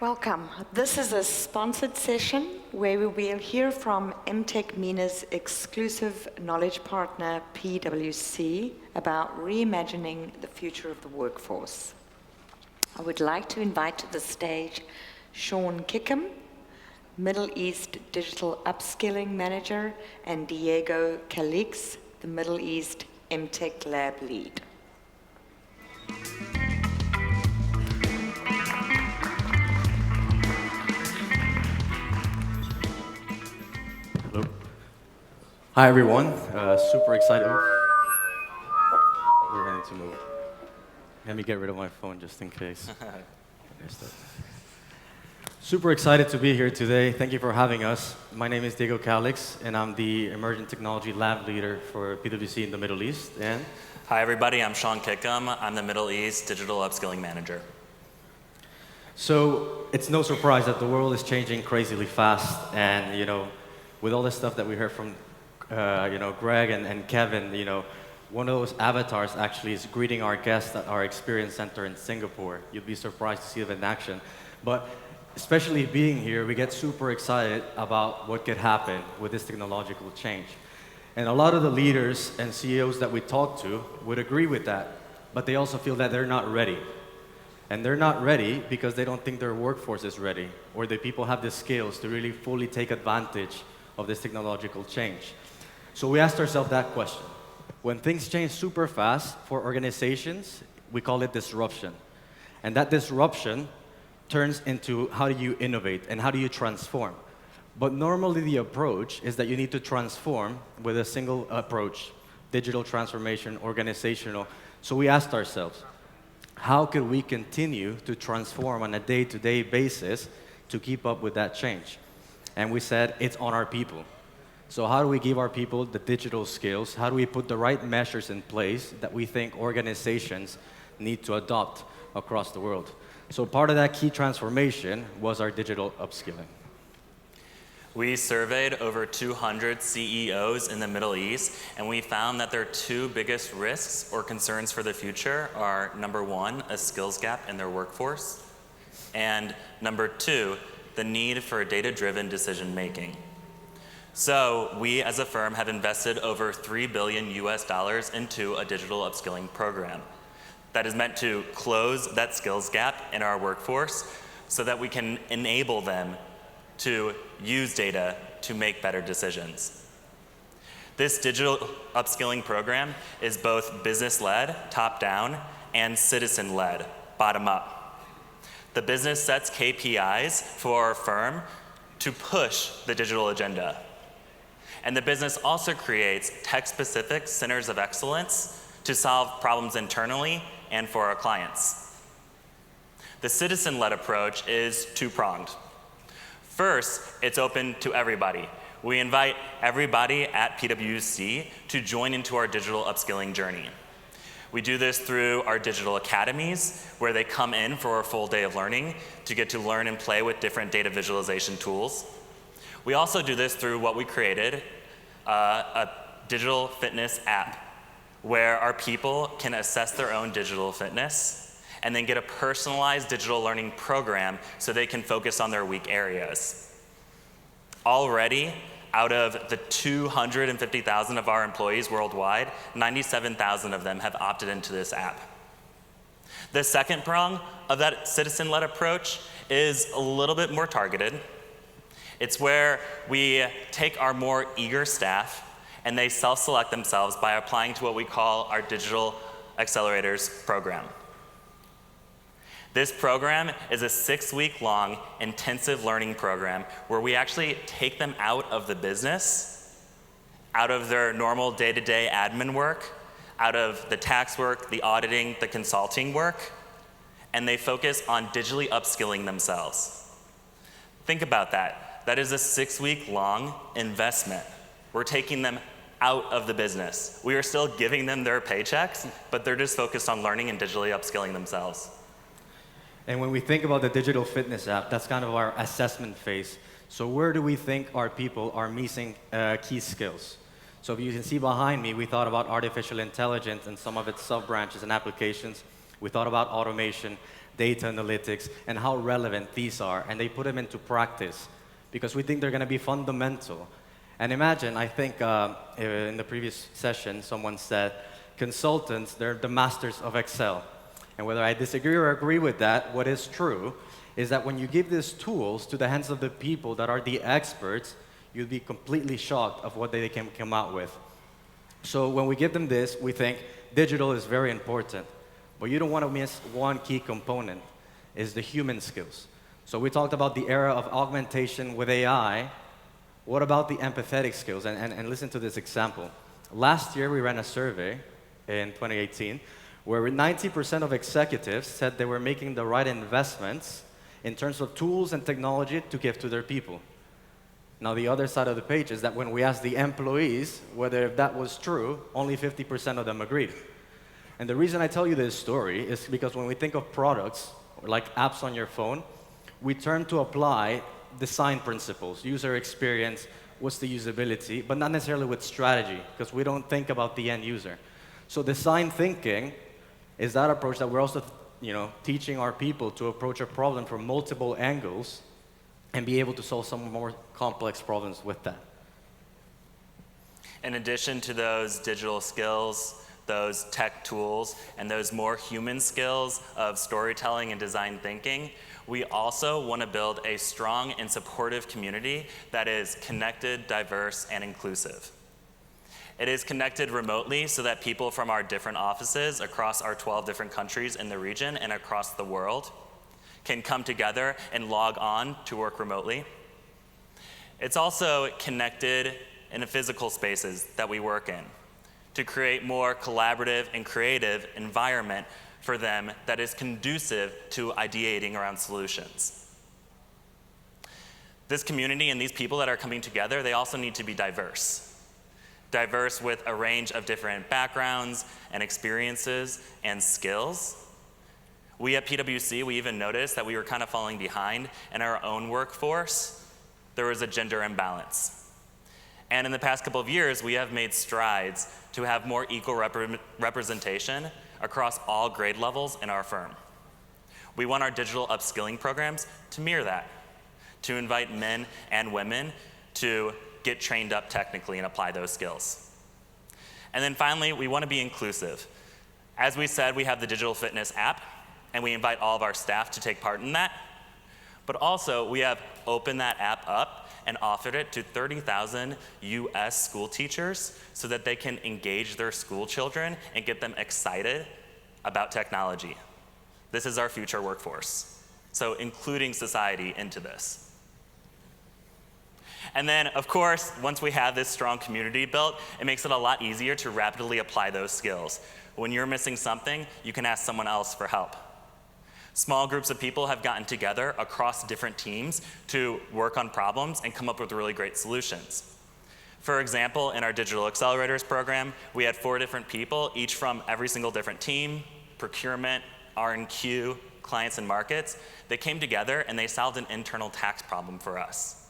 Welcome. This is a sponsored session where we will hear from EmTech MENA's exclusive knowledge partner, PwC, about reimagining the future of the workforce. I would like to invite to the stage Sean Kickham, Middle East Digital Upskilling Manager, and Diego Calix, the Middle East EmTech Lab Lead. Hello. Hi, everyone. Super excited. We're going to move. Let me get rid of my phone just in case. Super excited to be here today. Thank you for having us. My name is Diego Calix, and I'm the Emerging Technology Lab Leader for PwC in the Middle East. And hi, everybody. I'm Sean Kickham. I'm the Middle East Digital Upskilling Manager. so it's no surprise that the world is changing crazily fast, and with all the stuff that we heard from Greg and Kevin, one of those avatars actually is greeting our guests at our experience center in Singapore. You'd be surprised to see them in action. But especially being here, we get super excited about what could happen with this technological change. And a lot of the leaders and CEOs that we talk to would agree with that, but they also feel that they're not ready. And they're not ready because they don't think their workforce is ready, or the people have the skills to really fully take advantage of this technological change. So we asked ourselves that question. When things change super fast for organizations, we call it disruption. And that disruption turns into how do you innovate and how do you transform. But normally the approach is that you need to transform with a single approach, digital transformation, organizational. So we asked ourselves, how could we continue to transform on a day-to-day basis to keep up with that change? And we said, it's on our people. So how do we give our people the digital skills? How do we put the right measures in place that we think organizations need to adopt across the world? So part of that key transformation was our digital upskilling. We surveyed over 200 CEOs in the Middle East, and we found that their two biggest risks or concerns for the future are, number one, a skills gap in their workforce, and number two, the need for data-driven decision making. So we as a firm have invested over $3 billion into a digital upskilling program that is meant to close that skills gap in our workforce so that we can enable them to use data to make better decisions. This digital upskilling program is both business-led, top-down, and citizen-led, bottom-up. The business sets KPIs for our firm to push the digital agenda. And the business also creates tech-specific centers of excellence to solve problems internally and for our clients. The citizen-led approach is two-pronged. First, it's open to everybody. We invite everybody at PwC to join into our digital upskilling journey. We do this through our digital academies, where they come in for a full day of learning to get to learn and play with different data visualization tools. We also do this through what we created, a digital fitness app, where our people can assess their own digital fitness and then get a personalized digital learning program so they can focus on their weak areas. Already, out of the 250,000 of our employees worldwide, 97,000 of them have opted into this app. The second prong of that citizen-led approach is a little bit more targeted. It's where we take our more eager staff and they self-select themselves by applying to what we call our Digital Accelerators program. This program is a 6-week-long intensive learning program where we actually take them out of the business, out of their normal day-to-day admin work, out of the tax work, the auditing, the consulting work, and they focus on digitally upskilling themselves. Think about that. That is a 6-week-long investment. We're taking them out of the business. We are still giving them their paychecks, but they're just focused on learning and digitally upskilling themselves. And when we think about the digital fitness app, that's kind of our assessment phase. So where do we think our people are missing key skills? So if you can see behind me, we thought about artificial intelligence and some of its sub-branches and applications. We thought about automation, data analytics, and how relevant these are, and they put them into practice because we think they're going to be fundamental. And imagine, I think in the previous session, someone said, consultants, they're the masters of Excel. And whether I disagree or agree with that, what is true is that when you give these tools to the hands of the people that are the experts, you'll be completely shocked of what they can come out with. So when we give them this, we think digital is very important. But you don't want to miss one key component, is the human skills. So we talked about the era of augmentation with AI. What about the empathetic skills? And listen to this example. Last year, we ran a survey in 2018 where 90% of executives said they were making the right investments in terms of tools and technology to give to their people. Now, the other side of the page is that when we asked the employees whether that was true, only 50% of them agreed. And the reason I tell you this story is because when we think of products, like apps on your phone, we turn to apply design principles, user experience, what's the usability, but not necessarily with strategy, because we don't think about the end user. So design thinking is that approach that we're also teaching our people to approach a problem from multiple angles and be able to solve some more complex problems with that. In addition to those digital skills, those tech tools, and those more human skills of storytelling and design thinking, we also want to build a strong and supportive community that is connected, diverse, and inclusive. It is connected remotely so that people from our different offices across our 12 different countries in the region and across the world can come together and log on to work remotely. It's also connected in the physical spaces that we work in to create more collaborative and creative environment for them that is conducive to ideating around solutions. This community and these people that are coming together, they also need to be diverse. Diverse with a range of different backgrounds and experiences and skills. We at PwC, we even noticed that we were kind of falling behind in our own workforce. There was a gender imbalance. And in the past couple of years, we have made strides to have more equal representation across all grade levels in our firm. We want our digital upskilling programs to mirror that, to invite men and women to get trained up technically and apply those skills. And then finally, we want to be inclusive. As we said, we have the digital fitness app, and we invite all of our staff to take part in that. But also, we have opened that app up and offered it to 30,000 US school teachers so that they can engage their school children and get them excited about technology. This is our future workforce. So including society into this. And then, of course, once we have this strong community built, it makes it a lot easier to rapidly apply those skills. When you're missing something, you can ask someone else for help. Small groups of people have gotten together across different teams to work on problems and come up with really great solutions. For example, in our Digital Accelerators program, we had 4 different people, each from every single different team, procurement, R&Q, clients and markets. They came together and they solved an internal tax problem for us.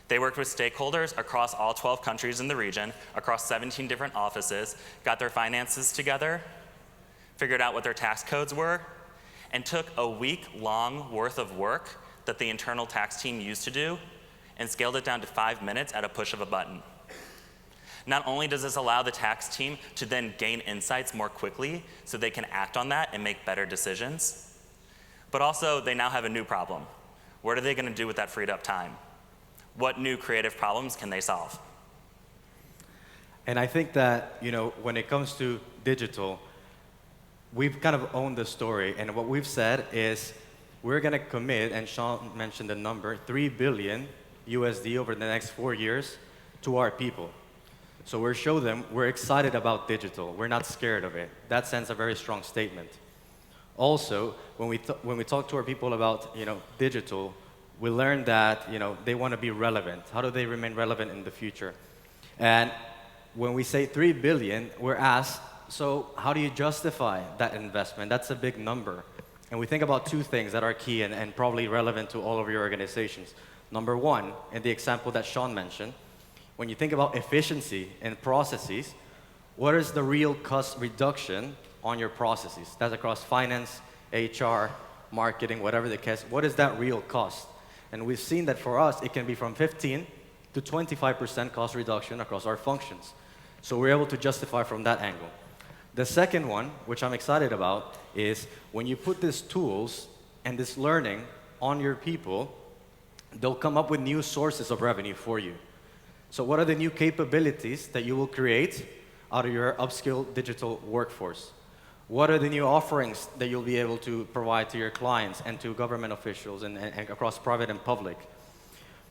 They worked with stakeholders across all 12 countries in the region, across 17 different offices, got their finances together, figured out what their tax codes were, and took a week-long worth of work that the internal tax team used to do and scaled it down to 5 minutes at a push of a button. Not only does this allow the tax team to then gain insights more quickly so they can act on that and make better decisions, but also they now have a new problem. What are they going to do with that freed up time? What new creative problems can they solve? And I think that, when it comes to digital, we've kind of owned the story. And what we've said is we're going to commit, and Sean mentioned the number, $3 billion USD over the next 4 years to our people. So we're showing them we're excited about digital. We're not scared of it. That sends a very strong statement. Also, when we talk to our people about digital, we learned that they want to be relevant. How do they remain relevant in the future? And when we say 3 billion, we're asked, so how do you justify that investment? That's a big number. And we think about 2 things that are key and probably relevant to all of your organizations. Number 1, in the example that Sean mentioned, when you think about efficiency in processes, what is the real cost reduction on your processes. That's across finance, HR, marketing, whatever the case. What is that real cost? And we've seen that for us, it can be from 15 to 25% cost reduction across our functions. So we're able to justify from that angle. The second one, which I'm excited about, is when you put these tools and this learning on your people, they'll come up with new sources of revenue for you. So what are the new capabilities that you will create out of your upskilled digital workforce? What are the new offerings that you'll be able to provide to your clients and to government officials and across private and public?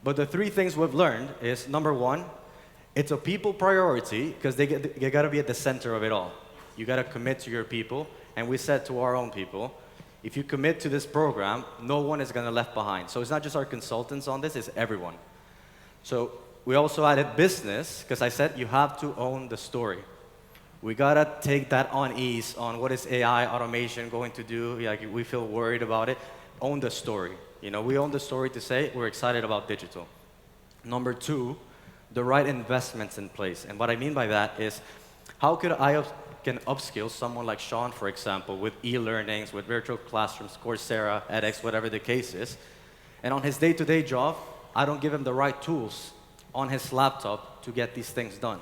But the three things we've learned is, number one, it's a people priority because they got to be at the center of it all. You got to commit to your people, and we said to our own people, if you commit to this program, no one is going to be left behind. So it's not just our consultants on this, it's everyone. So we also added business, because I said you have to own the story. We got to take that unease on what is AI automation going to do. Like, we feel worried about it. Own the story. You know, we own the story to say we're excited about digital. Number two, the right investments in place. And what I mean by that is, how could I can upskill someone like Sean, for example, with e-learnings, with virtual classrooms, Coursera, edX, whatever the case is. And on his day-to-day job, I don't give him the right tools on his laptop to get these things done.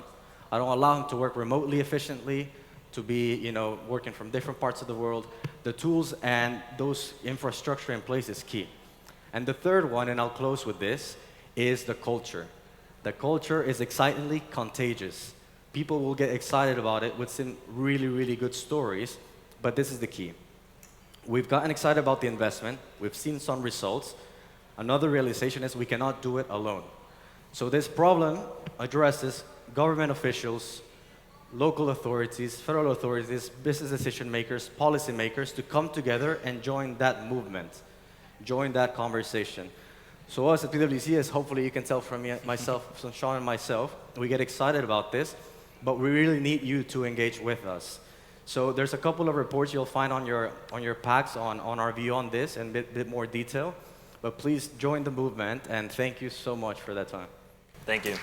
I don't allow him to work remotely efficiently, to be, you know, working from different parts of the world. The tools and those infrastructure in place is key. And the third one, and I'll close with this, is the culture. The culture is excitingly contagious. People will get excited about it with some really, really good stories, but this is the key. We've gotten excited about the investment. We've seen some results. Another realization is we cannot do it alone. So this problem addresses government officials, local authorities, federal authorities, business decision makers, policy makers to come together and join that movement, join that conversation. So us at PwC, as hopefully you can tell from me, myself, from Sean and myself, we get excited about this, but we really need you to engage with us. So there's a couple of reports you'll find on your packs on our view on this and a bit more detail. But please join the movement, and thank you so much for that time. Thank you.